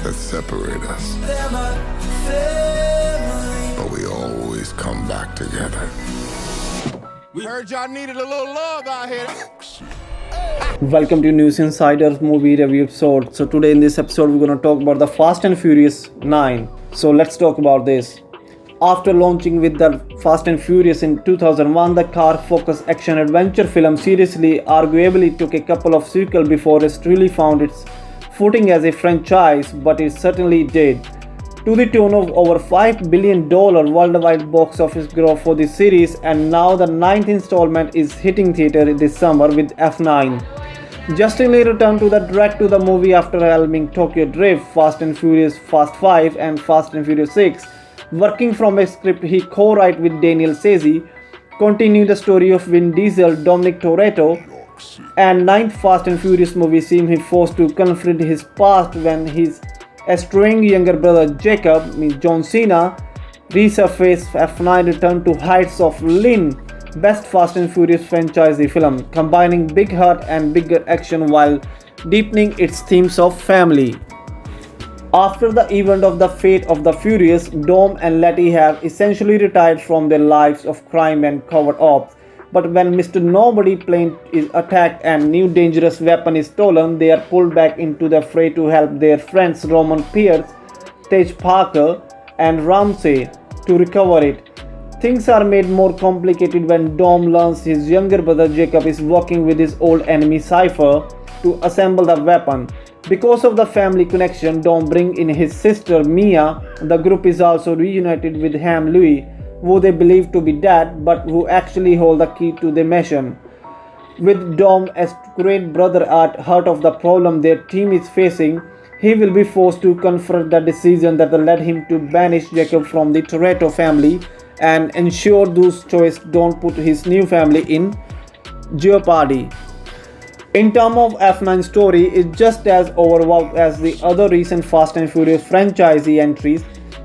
that separate us. But we always come back together. We heard y'all needed a little love out here. Welcome to News Insider's movie review episode. So today in this episode we're going to talk about the Fast and Furious 9. So let's talk about this. After launching with the Fast and Furious in 2001, the car-focused action-adventure film seriously arguably took a couple of sequels before it really found its footing as a franchise, but it certainly did. To the tune of over $5 billion worldwide box office growth for the series, and now the 9th installment is hitting theater this summer with F9. Justin Lee returned to the direct-to-the movie after helming Tokyo Drift, Fast and Furious Fast 5 and Fast and Furious 6. Working from a script he co-wrote with Daniel Cesar, continue the story of Vin Diesel, Dominic Toretto, and 9th Fast and Furious movie seems he forced to confront his past when his estranged younger brother Jakob, John Cena, resurfaces. F9 returned to heights of Lin, best Fast and Furious franchise film, combining big heart and bigger action while deepening its themes of family. After the event of the Fate of the Furious, Dom and Letty have essentially retired from their lives of crime and covert ops. But when Mr. Nobody plane is attacked and new dangerous weapon is stolen, they are pulled back into the fray to help their friends Roman Pierce, Tej Parker, and Ramsey to recover it. Things are made more complicated when Dom learns his younger brother Jacob is working with his old enemy Cypher to assemble the weapon. Because of the family connection Dom brings in his sister Mia, the group is also reunited with Ham Louis, who they believe to be dead but who actually hold the key to the mission. With Dom as great brother at heart of the problem their team is facing, he will be forced to confront the decision that led him to banish Jacob from the Toretto family and ensure those choices don't put his new family in jeopardy. In terms of F9 story, it's just as overwhelmed as the other recent Fast and Furious franchise entries,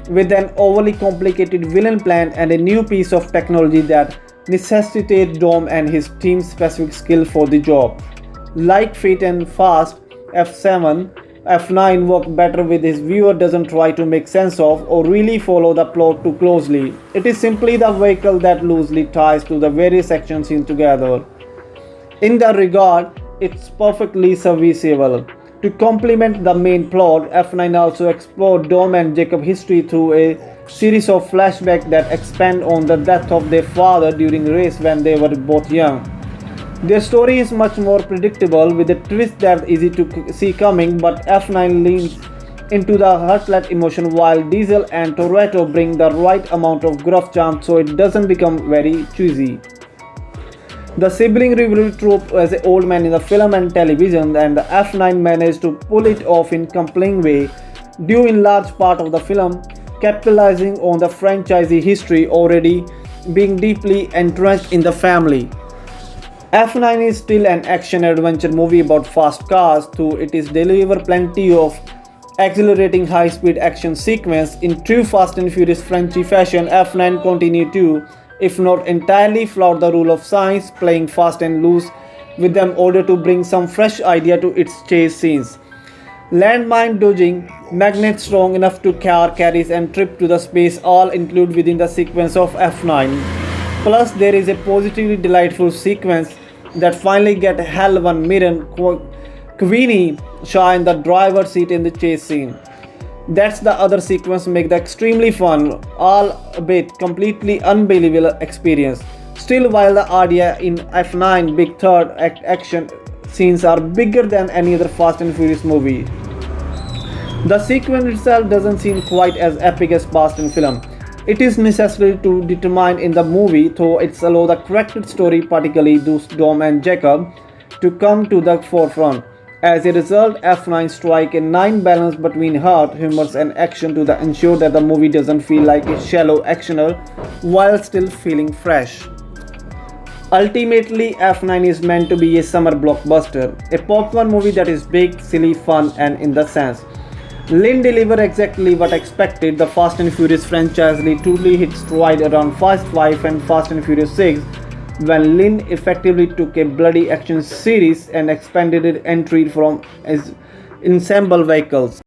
with an overly complicated villain plan and a new piece of technology that necessitates Dom and his team's specific skill for the job. Like Fate and Fast, F7, F9 work better with his viewer doesn't try to make sense of or really follow the plot too closely. It is simply the vehicle that loosely ties to the various action scenes together. In that regard, it's perfectly serviceable. To complement the main plot, F9 also explored Dom and Jacob's history through a series of flashbacks that expand on the death of their father during a race when they were both young. Their story is much more predictable with a twist that's easy to see coming, but F9 leans into the heartlet emotion while Diesel and Toretto bring the right amount of gruff charm so it doesn't become very cheesy. The sibling rivalry trope as an old man in the film and television, and the F9 managed to pull it off in compelling way, due in large part of the film, capitalizing on the franchise history already being deeply entrenched in the family. F9 is still an action-adventure movie about fast cars, though it is deliver plenty of exhilarating high-speed action sequence. In true Fast and Furious franchise fashion, F9 continue to, if not entirely, flout the rule of science, playing fast and loose with them in order to bring some fresh idea to its chase scenes. Landmine dodging, magnets strong enough to car carries and trip to the space all include within the sequence of F9. Plus there is a positively delightful sequence that finally get Hell 1 Mirren Queenie Shaw in the driver's seat in the chase scene. That's the other sequence make the extremely fun, albeit completely unbelievable experience. Still, while the idea in F9 big third act action scenes are bigger than any other Fast and Furious movie, the sequence itself doesn't seem quite as epic as Fast and film. It is necessary to determine in the movie, though it's allow the corrected story, particularly those Dom and Jacob, to come to the forefront. As a result, F9 strike a nice balance between heart, humor and action to ensure that the movie doesn't feel like a shallow actioner while still feeling fresh. Ultimately, F9 is meant to be a summer blockbuster, a popcorn movie that is big, silly, fun and in the sense. Lin delivered exactly what expected. The Fast and Furious franchise truly hit stride around Fast 5 and Fast and Furious 6 when Lin effectively took a bloody action series and expanded its entry from its ensemble vehicles.